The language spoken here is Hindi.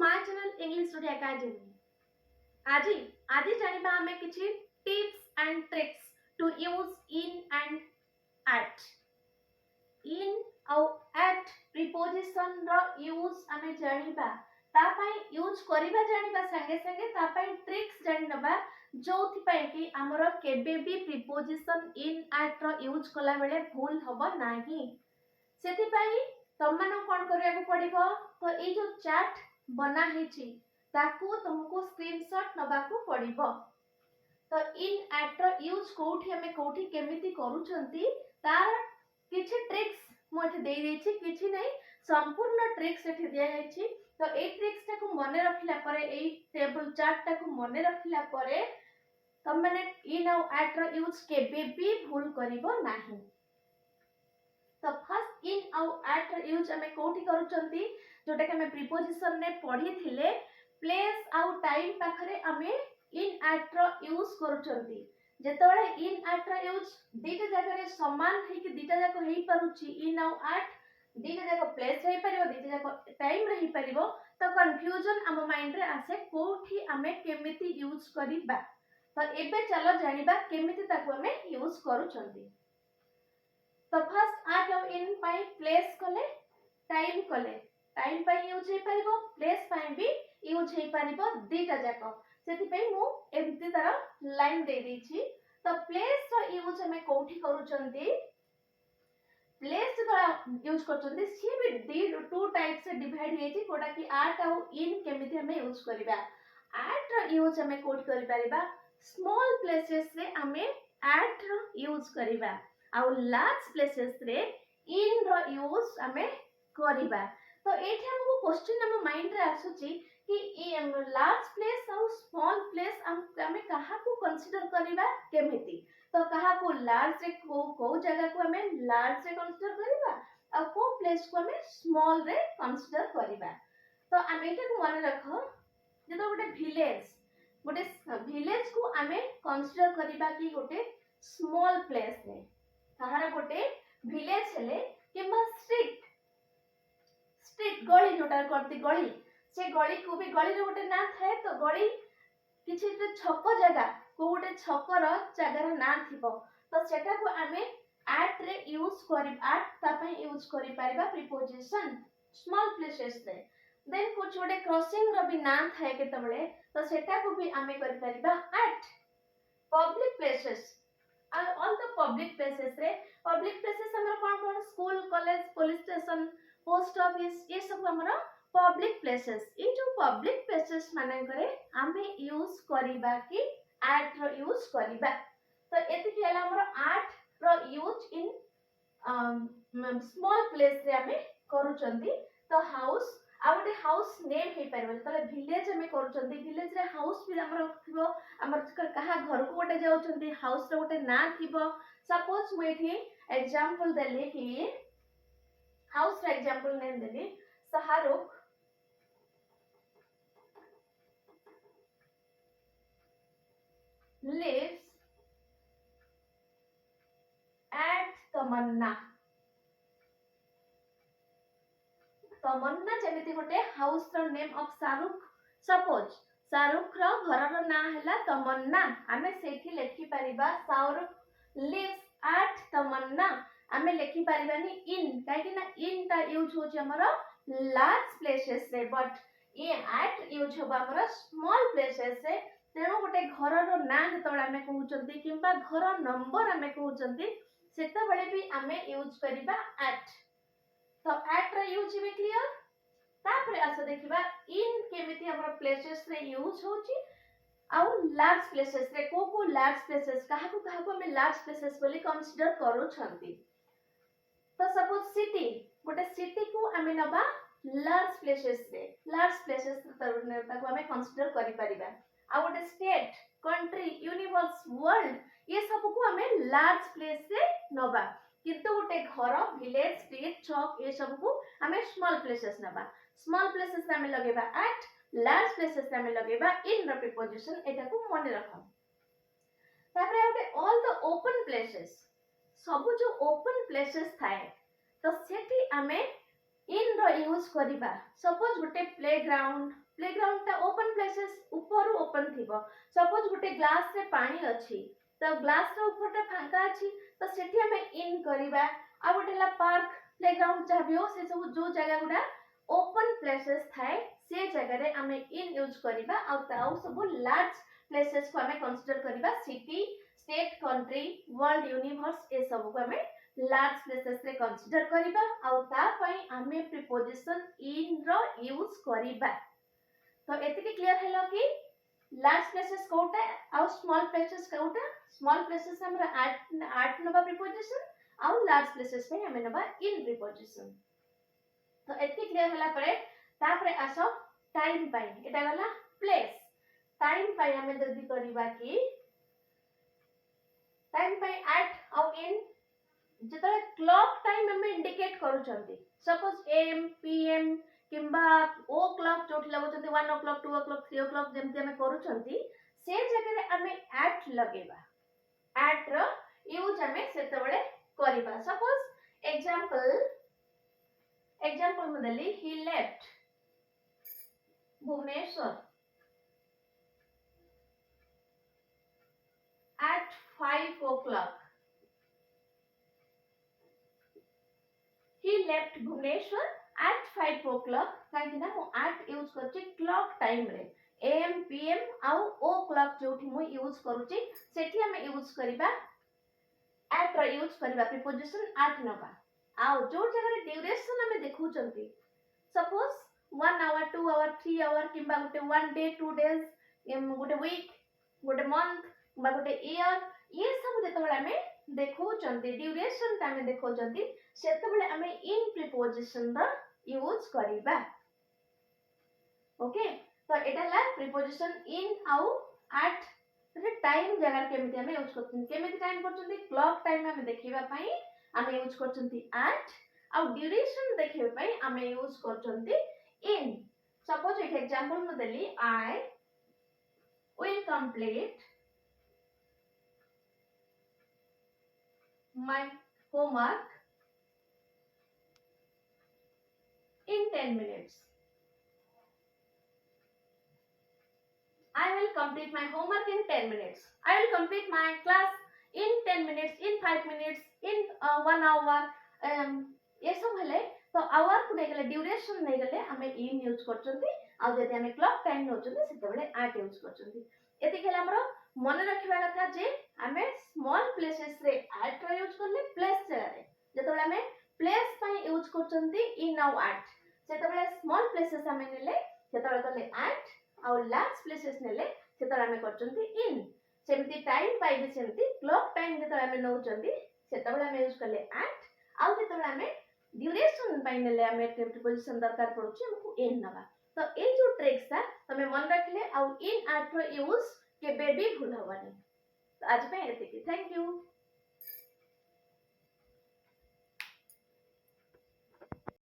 My channel English study academy. आज आज जानिबा हमें किछि tips and tricks to use in and at. In और एट प्रीपोजिशन रो यूज हमें जानिबा, ता पई यूज करिबा जानिबा संगे संगे ता पई ट्रिक्स जानिबा जोथि पई कि हमरो केबे भी प्रीपोजिशन इन एट रो यूज कला बेले भूल हबो नाही। सेति पई तमनो कोन करिया को पड़िबो, तो ए जो चैट बना हेछि ताकू तुमको स्क्रीनशॉट नबाकू पड़िबो। तो इन एट रो यूज कोठी हमें कोठी केमिति करूचंती तार किछि ट्रिक्स मोठे दे देछि, किछि नै संपूर्ण ट्रिक्स एठी दिया हेछि। तो ए ट्रिक्स ता को मने रखिला परे, ए टेबल चार्ट ता को मने रखिला परे तम माने इन और एट रो यूज केबे भी भूल करिबो नाही। तो फर्स्ट इन और एट यूज हमें कोठी करूचंती जोटा के हमें प्रीपोजिशन ने पढ़ी थिले प्लेस आउ टाइम पाखरे हमें इन एट रो यूज करूचंती। जेतोळे इन एट रो यूज दीटा जगह रे समान है कि दीटा जगह हेई परुची, इन और एट दीटा जगह प्लेस हेई परिबो, दीटा जगह टाइम रही परिबो, तो कंफ्यूजन हम माइंड रे आसे कोठी हमें केमिति यूज करिबा। तो एबे चलो जानिबा केमिति ताको हमें यूज करूचंती। तो फर्स्ट एट और इन पाई प्लेस कले, टाइम कले, टाइम पाई यूज हे परिबो, प्लेस पाई भी यूज हे परिबो दीटा जाको। सेति पे मु एमति तार लाइन दे देछि। तो प्लेस रो यूज हमें कोठी करूचंती, प्लेस तो यूज करचंती सी भी दी टू टाइप से डिवाइड हेछि कोडा कि एट और इन केमिति हमें यूज करिबा। एट रो यूज हमें कोठी करि परिबा स्मॉल प्लेसेस रे हमें एट रो यूज करिबा, और लार्ज प्लेसेस रे इन रो यूज हमें करिबा। तो एठी हमको क्वेश्चन हम माइंड रे आसुची कि ए लार्ज प्लेस और स्मॉल प्लेस हमें कहा को कंसीडर करिबा केमिति। तो कहा को लार्ज रे को जगह को हमें लार्ज रे कंसीडर करिबा और को प्लेस को हमें स्मॉल रे कंसीडर करिबा। तो हम एटा को मन रखो जे तो गोटे विलेज को हमें कंसीडर करिबा कि गोटे स्मॉल प्लेस रे, कहार गोटे विलेज हेले किंबा स्ट्रीट स्ट्रीट गली जोटा करती गली, से गली को भी गली रे गोटे ना थाए। तो गली किछि छक जगह को गोटे छकर जगार ना थिबो, तो सेटा को हमें एट रे यूज करि एट ता पय यूज करि परिबा प्रीपोजिशन स्मॉल प्लेसेस रे। देन कुछ गोटे क्रॉसिंग रो भी ना थाए केतबळे, तो सेटा को भी हमें करि परिबा at. Public places all the public places रे, पब्लिक प्लेसेस हमर कोन school college police station post office ये सब हमर पब्लिक प्लेसेस। ये जो पब्लिक प्लेसेस माने करे हमें यूज करिबा कि एट रो यूज करिबा। तो एति केला हमर एट रो यूज इन स्मॉल प्लेस रे हमें करूचंती। तो हाउस आ गोटे हाउस नेम हे परबो, तले विलेज हमें करूचंती, विलेज रे हाउस भी हमर थिबो, हमर कहा घर को गोटे जाउचंती हाउस रे गोटे ना थिबो। सपोज मु एठी एग्जांपल देली कि हाउस रे एग्जांपल नेम देली शाहरुख lives at तमन्ना। तमन्ना जेमिति गोटे हाउस रो name of Shahrukh, suppose Shahrukh रो घर रो ना हैला तमन्ना, हमें सेठी लिखि परिबा शाहरुख लिव्स एट तमन्ना। हमें लिखि परिबानी इन, काहे कि ना इन ता यूज होची हमर लार्ज प्लेसेस रे, बट ये एट यूज होबा हमर स्मॉल प्लेसेस रे। तेणु गोटे घर रो ना जतबळे हमें कहउचंती किंबा घर नंबर हमें कहउचंती सेतबळे भी हमें यूज करिबा एट। तो एट रे यूज भी क्लियर। तापरे आसे देखिबा इन केमिति हमर प्लेसेस रे यूज होची और लार्ज प्लेसेस रे को लार्ज प्लेसेस कहा को हमें लार्ज प्लेसेस बोली कंसीडर करू छंती। तो सपोज सिटी, गोटे सिटी को हमें नबा लार्ज प्लेसेस रे, लार्ज प्लेसेस ताको हमें कंसीडर करि परिबा। आ गोटे स्टेट, कंट्री, यूनिवर्स, वर्ल्ड ये सब को हमें लार्ज प्लेस रे नबा, किंतु गोटे घर विलेज स्ट्रीट चौक ये सब को हमें स्मॉल प्लेसेस नबा। स्मॉल प्लेसेस रे हमें लगेबा एट, लार्ज प्लेसेस रे हमें लगेबा इन रो प्रीपोजिशन। एटा को मन रखो। तापरे गोटे ऑल द ओपन प्लेसेस, सब जो ओपन प्लेसेस थाए तो सेठी हमें इन रो यूज करिबा सपोज गुटे प्लेग्राउंड टा ओपन प्लेसेस ऊपर ओपन थिबो सपोज गुटे ग्लास रे पानी अछि तो ग्लास रे ऊपर टा फांका अछि तो सेठी हमें इन करिबा आ गुटेला पार्क प्लेग्राउंड जहाबियो से सब जो जगह गुडा ओपन प्लेसेस थाए से जगह रे हमें इन यूज करिबा आ सब लार्ज प्लेसेस को हमें कंसीडर करिबा city state country world universe ए सब को हमें लार्ज प्लेसेस रे कंसीडर करिबा आ ता पई हमें प्रीपोजिशन इन रो यूज करिबा तो एतिके क्लियर हेलो कि लार्ज प्लेसेस कोटा आ स्मॉल प्लेसेस कोटा स्मॉल प्लेसेस हमरा आट नबा प्रीपोजिशन आ लार्ज प्लेसेस पे हमें नबा इन प्रीपोजिशन तो एतिके क्लियर होला परे तापरे आसो टाइम पाई एटा गला प्लेस टाइम पाई हमें जल्दी करिबा कि टाइम पाई एट आ इन जितने क्लॉक टाइम हमें इंडिकेट करूछंती सपोज एम पीएम किंबा ओ क्लॉक जोठी लगुछंती 1 o'clock 2 o'clock 3 o'clock जेमती हमें करूछंती से जगह रे हमें एट लगेबा एट रो यूज हमें सेतबेले करिबा सपोज एग्जांपल मदली ही left Bhubaneswar at 5 o'clock he left Bhubaneswar at 5 o'clock काहे ना मो at यूज करछि क्लॉक टाइम रे am pm आ o क्लॉक जोठी मो यूज करछि सेठी हम यूज करिबा at रो यूज करिबा प्रीपोजिशन at नबा आ जो जगह रे ड्यूरेशन हम देखु चंती सपोज 1 hour 2 hour 3 hour किंबा गुटे 1 day 2 days गुटे वीक गुटे मंथ बा गुटे ईयर ये सब जेतबेले हमें देखु चंती ड्यूरेशन ता हमें देखु चंती सेतबेले हमें इन प्रीपोजिशन रो यूज करिबा ओके तो एटा ला प्रीपोजिशन इन आउ एट रे टाइम जगह केमिति हमें यूज करछन केमिति टाइम करछन क्लॉक टाइम हमें देखिबा पई हमें यूज करछन एट आउ ड्यूरेशन देखिबा पई हमें यूज करछन इन सपोज एक एग्जांपल में देली I will complete my homework in 10 minutes. I will complete my homework in 10 minutes. I will complete my class in 10 minutes, in 5 minutes, in 1 hour. ये सब हेले तो आवर को नेगले ड्यूरेशन नेगले हमें इन यूज करचंती आ जदि हमें क्लॉक टाइम नोचंती सेतबेले एट यूज करचंती एति खेला हमरो मन रखिबा कथा जे हमें स्मॉल प्लेसेस रे एट रो यूज करले प्लेस जगह रे जेतबेले हमें प्लेस पई यूज करचंती इन आउ एट सेतबेले स्मॉल प्लेसेस हमें नेले सेतबेले करले एट आ लार्ज प्लेसेस नेले सेतबेले हमें करचंती इन सेमती टाइम पाई भी सेमती क्लॉक टाइम जेतबेले हमें नोचंती सेतबेले हमें यूज करले एट आ जेतबेले हमें ड्यूरेशन पाई नेले हमें प्रीपोजिशन दरकार पड़ुची हमको इन नबा तो ए जो ट्रिक्स था तमे मन रखले आ इन एट रो यूज केबे भी भूल हबनी तो आज पे एतिकी थैंक यू।